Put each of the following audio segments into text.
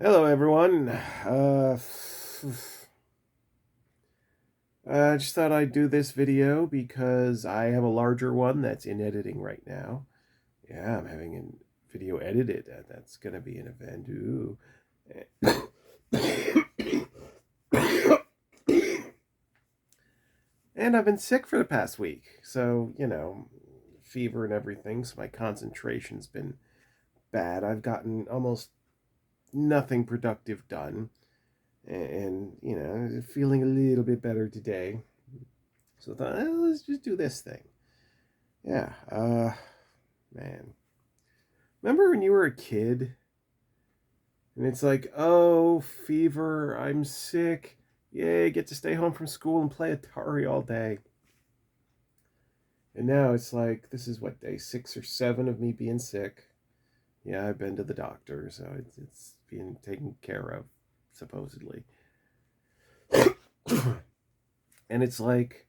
Hello, everyone. I just thought I'd do this video because I have a larger one that's in editing right now. Yeah, I'm having a video edited. That's going to be an event. Ooh. And I've been sick for the past week. So, fever and everything. So my concentration's been bad. I've gotten almost nothing productive done. And feeling a little bit better today. So I thought, let's just do this thing. Yeah, man. Remember when you were a kid and it's like, oh, fever, I'm sick. Yay, get to stay home from school and play Atari all day. And now it's like, this is what, day 6 or 7 of me being sick. Yeah, I've been to the doctor, so it's being taken care of, supposedly. And it's like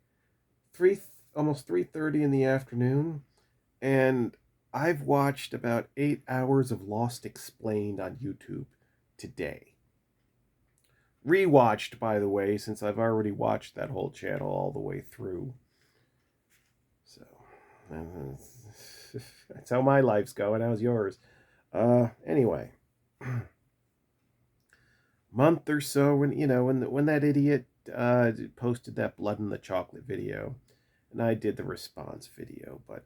almost 3:30 in the afternoon, and I've watched about 8 hours of Lost Explained on YouTube today. Rewatched, by the way, since I've already watched that whole channel all the way through. So that's how my life's going. How's yours? Anyway, month or so when that idiot posted that blood in the chocolate video, and I did the response video, but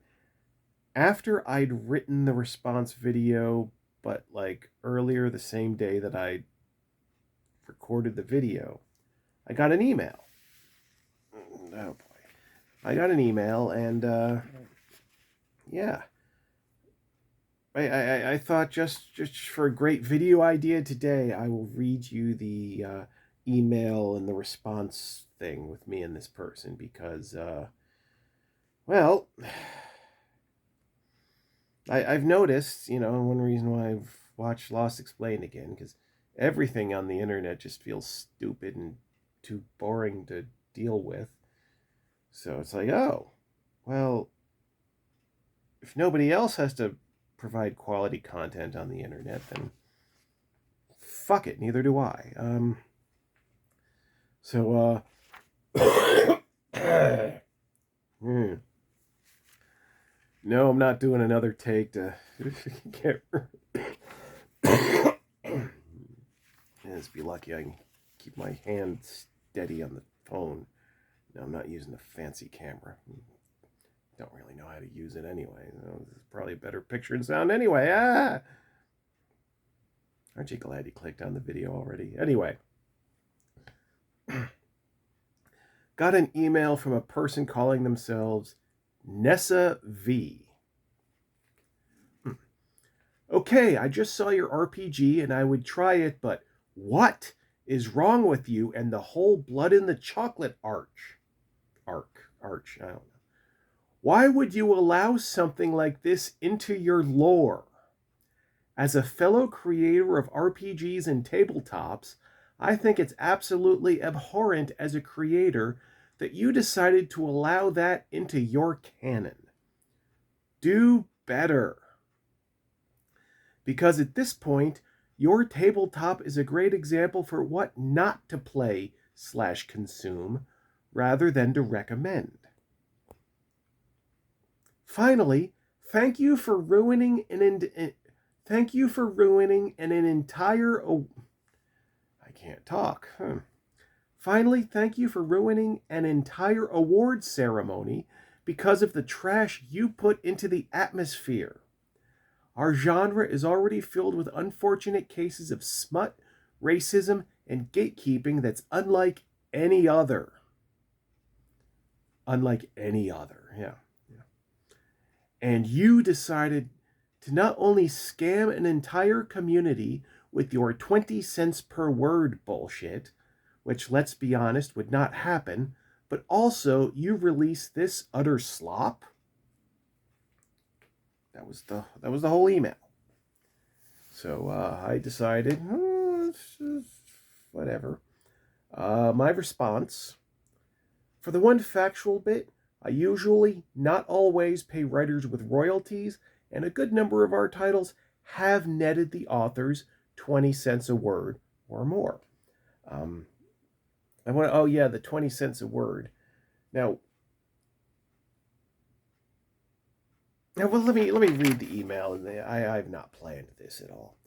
after I'd written the response video, but like earlier the same day that I recorded the video, I got an email. Oh boy. I got an email, and yeah. I thought just for a great video idea today, I will read you the email and the response thing with me and this person because, well, I've noticed, one reason why I've watched Lost Explained again, because everything on the internet just feels stupid and too boring to deal with. So it's like, oh, well, if nobody else has to provide quality content on the internet, then fuck it, neither do I. So, no, I'm not doing another take to get. Just be lucky I can keep my hand steady on the phone. No, I'm not using a fancy camera. Don't really know how to use it anyway. This is probably a better picture and sound anyway. Aren't you glad you clicked on the video already? Anyway. Got an email from a person calling themselves Nessa V. Okay, I just saw your RPG and I would try it, but what is wrong with you and the whole blood in the chocolate arch? Arch, I don't know. Why would you allow something like this into your lore? As a fellow creator of RPGs and tabletops, I think it's absolutely abhorrent as a creator that you decided to allow that into your canon. Do better. Because at this point, your tabletop is a great example for what not to play/consume rather than to recommend. Finally, thank you for ruining an entire I can't talk. Finally, thank you for ruining an entire awards ceremony because of the trash you put into the atmosphere. Our genre is already filled with unfortunate cases of smut, racism, and gatekeeping that's unlike any other. Unlike any other, yeah. And you decided to not only scam an entire community with your 20 cents per word bullshit, which, let's be honest, would not happen, but also you release this utter slop. That was the whole email. So I decided, whatever. My response: for the one factual bit, I usually, not always, pay writers with royalties, and a good number of our titles have netted the authors 20 cents a word or more. Um, I want. Oh yeah, the 20 cents a word. Now, well, let me read the email, and I've not planned this at all.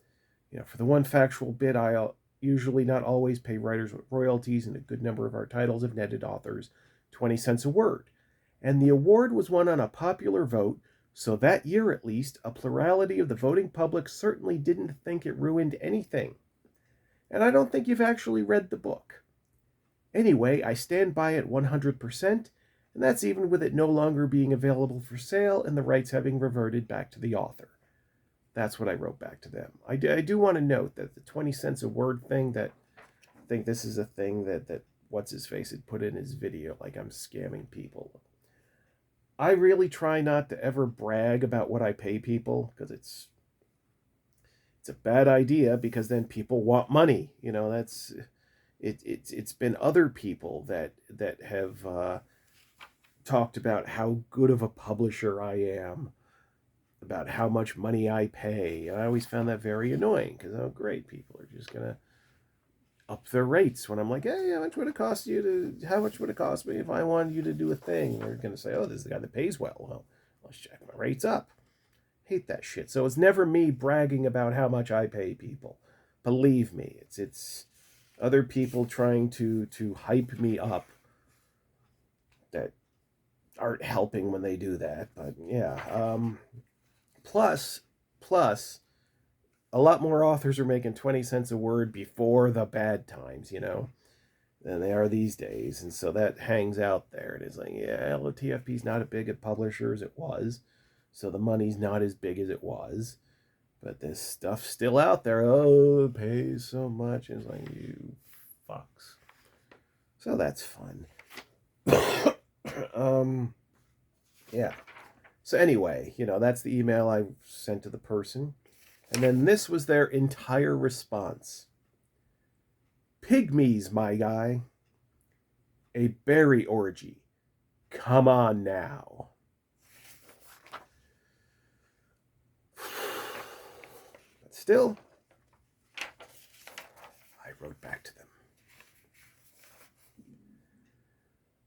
For the one factual bit, I'll usually not always pay writers royalties, and a good number of our titles have netted authors 20 cents a word. And the award was won on a popular vote, so that year at least, a plurality of the voting public certainly didn't think it ruined anything. And I don't think you've actually read the book. Anyway, I stand by it 100%, and that's even with it no longer being available for sale and the rights having reverted back to the author. That's what I wrote back to them. I do want to note that the 20 cents a word thing, that I think this is a thing that what's his face had put in his video, like I'm scamming people. I really try not to ever brag about what I pay people, because it's a bad idea, because then people want money. That's it's been other people that have talked about how good of a publisher I am, about how much money I pay. And I always found that very annoying, because, oh, great, people are just going to up their rates when I'm like, hey, how much would it cost me if I wanted you to do a thing? And they're going to say, oh, this is the guy that pays well. Well, let's jack my rates up. Hate that shit. So it's never me bragging about how much I pay people. Believe me, it's other people trying to hype me up that aren't helping when they do that. But yeah, plus, a lot more authors are making 20 cents a word before the bad times, than they are these days. And so that hangs out there. And it's like, yeah, LOTFP's not as big a publisher as it was. So the money's not as big as it was. But this stuff's still out there. Oh, it pays so much. And it's like, you fucks. So that's fun. Yeah. So anyway, that's the email I sent to the person. And then this was their entire response. Pygmies, my guy. A berry orgy. Come on now. But still, I wrote back to them.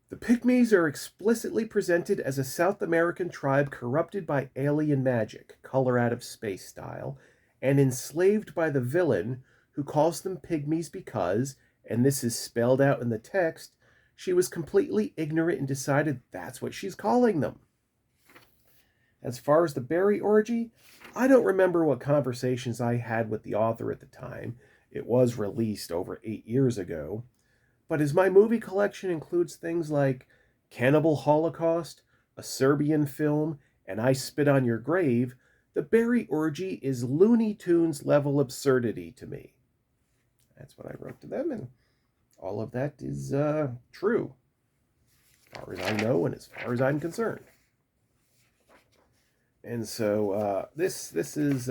The Pygmies are explicitly presented as a South American tribe corrupted by alien magic, color out of space style, and enslaved by the villain, who calls them pygmies because, and this is spelled out in the text, she was completely ignorant and decided that's what she's calling them. As far as the berry orgy, I don't remember what conversations I had with the author at the time. It was released over 8 years ago. But as my movie collection includes things like Cannibal Holocaust, a Serbian film, and I Spit on Your Grave, the berry orgy is Looney Tunes level absurdity to me. That's what I wrote to them, and all of that is true, as far as I know and as far as I'm concerned. And so this is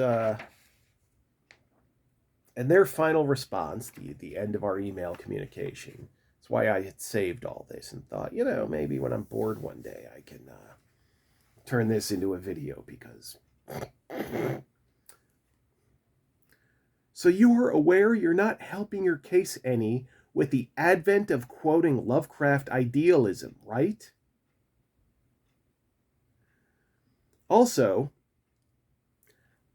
and their final response, the end of our email communication. That's why I had saved all this and thought, maybe when I'm bored one day I can turn this into a video, because so you are aware you're not helping your case any with the advent of quoting Lovecraft idealism, right? Also,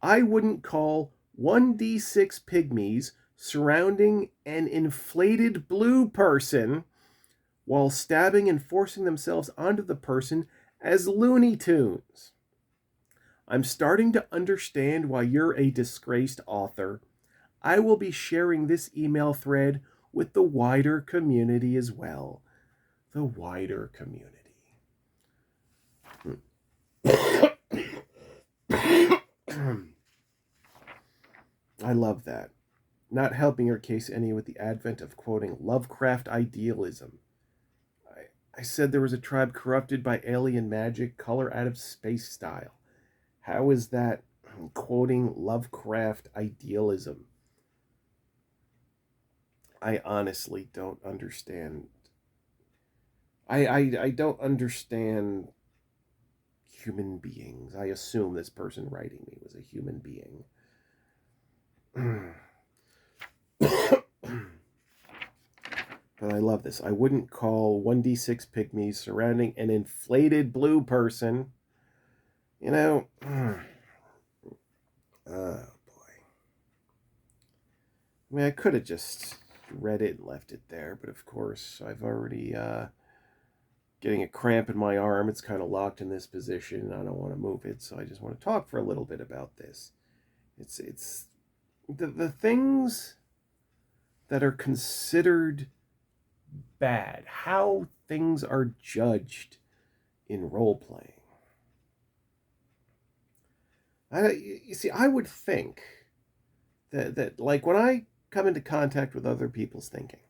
I wouldn't call 1d6 pygmies surrounding an inflated blue person while stabbing and forcing themselves onto the person as Looney Tunes. I'm starting to understand why you're a disgraced author. I will be sharing this email thread with the wider community as well. The wider community. I love that. Not helping her case any with the advent of quoting Lovecraft idealism. I said there was a tribe corrupted by alien magic, color out of space style. How is that quoting Lovecraft idealism? I honestly don't understand. I don't understand human beings. I assume this person writing me was a human being. but I love this. I wouldn't call 1d6 pygmies surrounding an inflated blue person. You know, oh boy. I mean, I could have just read it and left it there, but of course, I've already getting a cramp in my arm. It's kind of locked in this position, and I don't want to move it, so I just want to talk for a little bit about this. It's the things that are considered bad, how things are judged in role playing. You see, I would think that like when I come into contact with other people's thinking,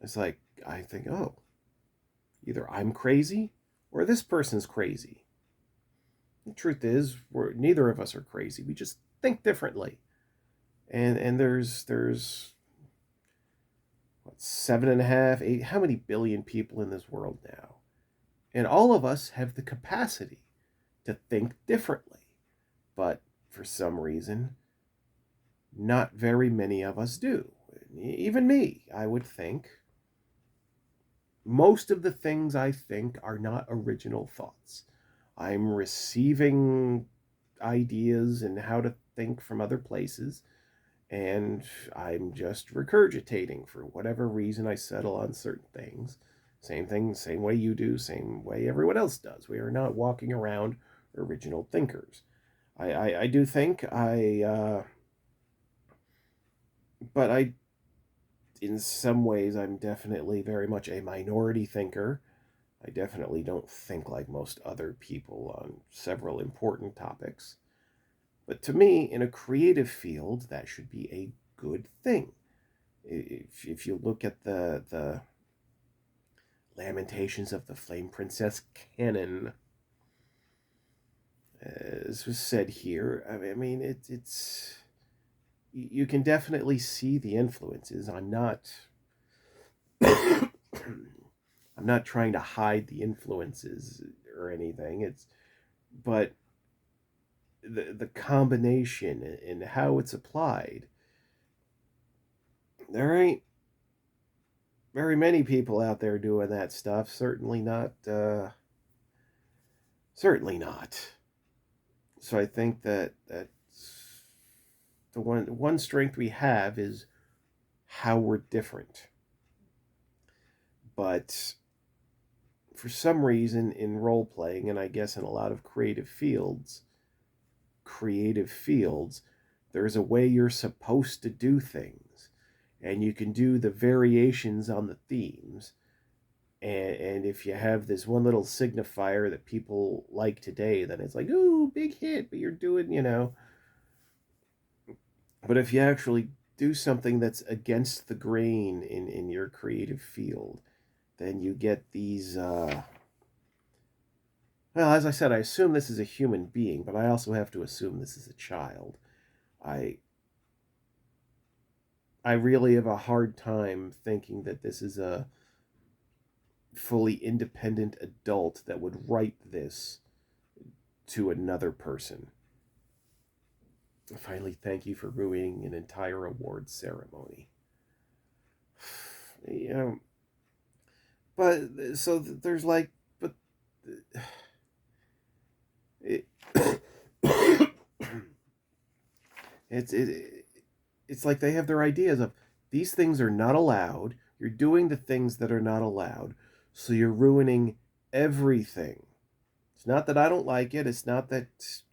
it's like I think, oh, either I'm crazy or this person's crazy. The truth is, neither of us are crazy. We just think differently. And there's what, 7.5, 8, how many billion people in this world now? And all of us have the capacity to think differently. But for some reason, not very many of us do. Even me, I would think. Most of the things I think are not original thoughts. I'm receiving ideas and how to think from other places, and I'm just regurgitating. For whatever reason, I settle on certain things. Same thing, same way you do, same way everyone else does. We are not walking around original thinkers. I do think but in some ways, I'm definitely very much a minority thinker. I definitely don't think like most other people on several important topics. But to me, in a creative field, that should be a good thing. If you look at the Lamentations of the Flame Princess canon, as was said here, I mean, it's you can definitely see the influences. I'm not trying to hide the influences or anything. But the combination and how it's applied, there ain't very many people out there doing that stuff. Certainly not. Certainly not. So I think that's the one strength we have is how we're different. But for some reason in role playing, and I guess in a lot of creative fields, there's a way you're supposed to do things, and you can do the variations on the themes. And if you have this one little signifier that people like today, then it's like, ooh, big hit, but you're doing, But if you actually do something that's against the grain in your creative field, then you get these. Well, as I said, I assume this is a human being, but I also have to assume this is a child. I I really have a hard time thinking that this is a fully independent adult that would write this to another person. Finally, thank you for ruining an entire awards ceremony. You know, but so there's like, but it, it's it's like they have their ideas of these things are not allowed. You're doing the things that are not allowed, so you're ruining everything. It's not that I don't like it. It's not that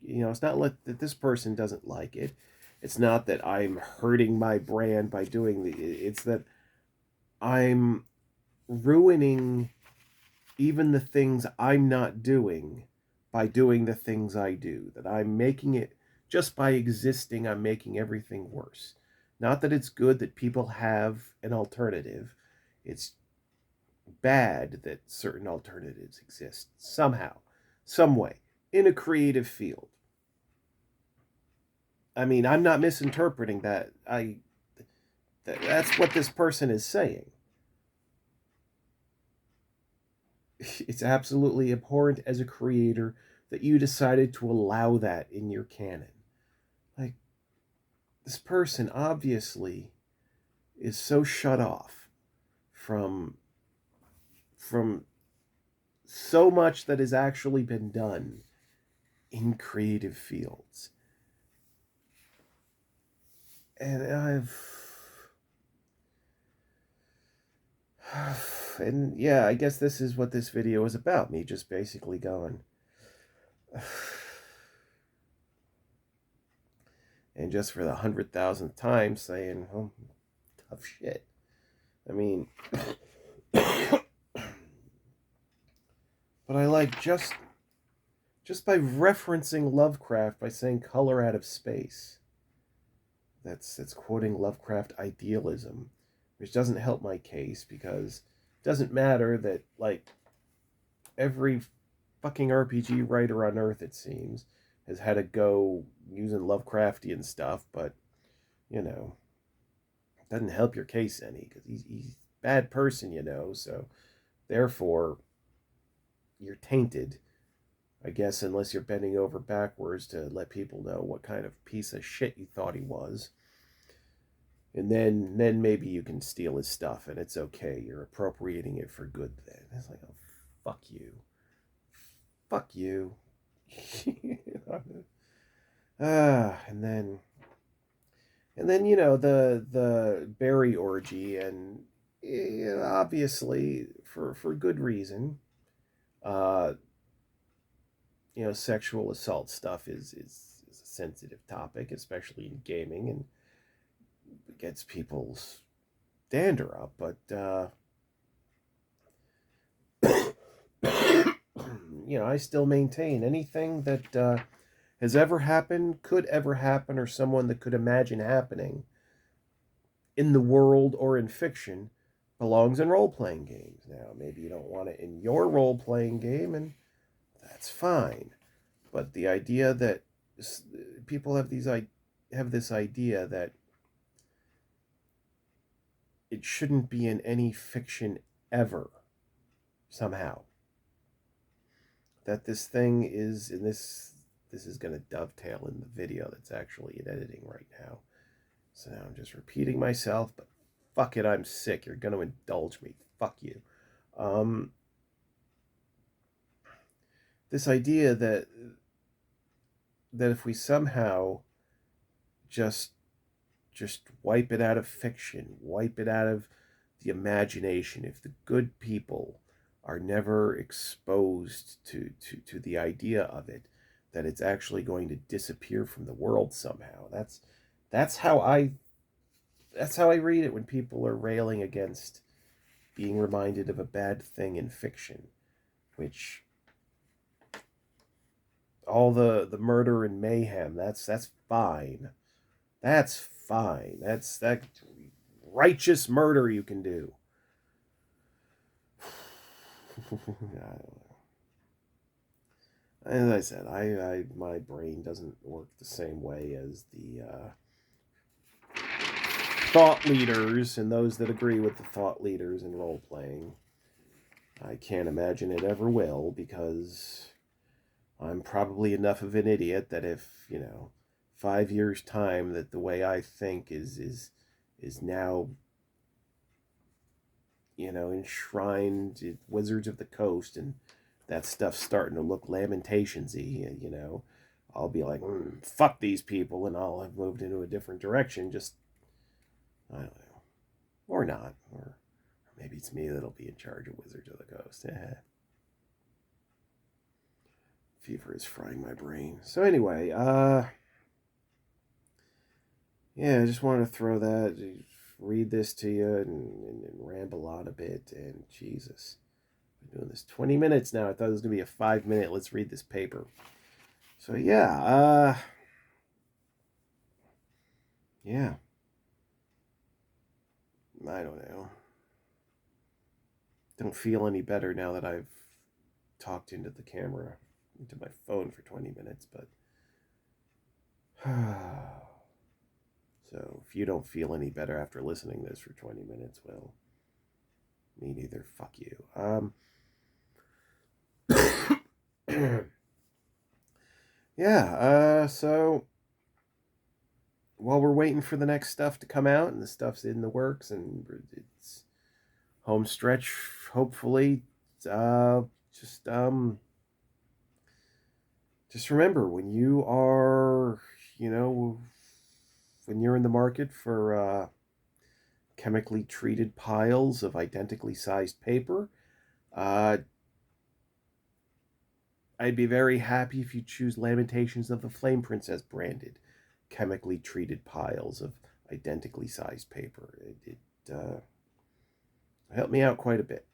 It's not that this person doesn't like it. It's not that I'm hurting my brand by doing the. It's that I'm ruining even the things I'm not doing by doing the things I do. That I'm making it just by existing. I'm making everything worse. Not that it's good that people have an alternative. It's bad that certain alternatives exist somehow, some way, in a creative field. I mean, I'm not misinterpreting that. That's what this person is saying. It's absolutely abhorrent as a creator that you decided to allow that in your canon. Like, this person obviously is so shut off from so much that has actually been done in creative fields. And and yeah, I guess this is what this video is about. Me just basically going, and just for the 100,000th time saying, "Oh, tough shit." I mean, but I like just by referencing Lovecraft by saying color out of space. That's quoting Lovecraft idealism, which doesn't help my case because it doesn't matter that like every fucking RPG writer on Earth, it seems, has had a go using Lovecraftian stuff, but you know, it doesn't help your case any because he's a bad person, you know. So therefore, you're tainted, I guess, unless you're bending over backwards to let people know what kind of piece of shit you thought he was. And then maybe you can steal his stuff and it's okay. You're appropriating it for good then. It's like, oh, fuck you. Fuck you. And then you know the berry orgy, and obviously for good reason. Uh, you know, sexual assault stuff is a sensitive topic, especially in gaming, and it gets people's dander up. But you know, I still maintain anything that has ever happened, could ever happen, or someone that could imagine happening in the world or in fiction belongs in role playing games. Now, maybe you don't want it in your role playing game, and that's fine. But the idea that people have this idea that it shouldn't be in any fiction ever somehow, that this thing is in this is going to dovetail in the video that's actually in editing right now. So now I'm just repeating myself, but fuck it, I'm sick. You're going to indulge me. Fuck you. This idea that if we somehow just wipe it out of fiction, wipe it out of the imagination, if the good people are never exposed to the idea of it, that it's actually going to disappear from the world somehow. That's how I that's how I read it when people are railing against being reminded of a bad thing in fiction, which all the murder and mayhem, that's fine. That's fine. That's that righteous murder you can do. I don't know. As I said, I my brain doesn't work the same way as the thought leaders and those that agree with the thought leaders in role playing. I can't imagine it ever will because I'm probably enough of an idiot that if, you know, 5 years time that the way I think is now, you know, enshrined in Wizards of the Coast, and that stuff's starting to look Lamentations-y, you know, I'll be like, fuck these people, and I'll have moved into a different direction. Just, I don't know, or not, or maybe it's me that'll be in charge of Wizards of the Coast. Fever is frying my brain. So anyway, yeah, I just wanted to throw that, read this to you, and ramble on a bit. And Jesus, I've been doing this 20 minutes now. I thought it was gonna be a 5 minute. Let's read this paper. So yeah, yeah, I don't know. Don't feel any better now that I've talked into the camera, into my phone for 20 minutes, but so if you don't feel any better after listening to this for 20 minutes, well, me neither. Fuck you. Yeah, so while we're waiting for the next stuff to come out, and the stuff's in the works, and it's home stretch, hopefully, uh, just um, just remember, when you are, you know, when you're in the market for chemically treated piles of identically sized paper, uh, I'd be very happy if you choose Lamentations of the Flame Princess branded chemically treated piles of identically sized paper. It helped me out quite a bit.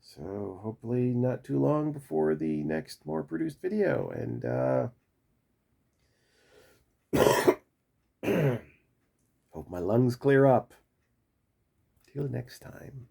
So hopefully not too long before the next more produced video. And hope my lungs clear up. Till next time.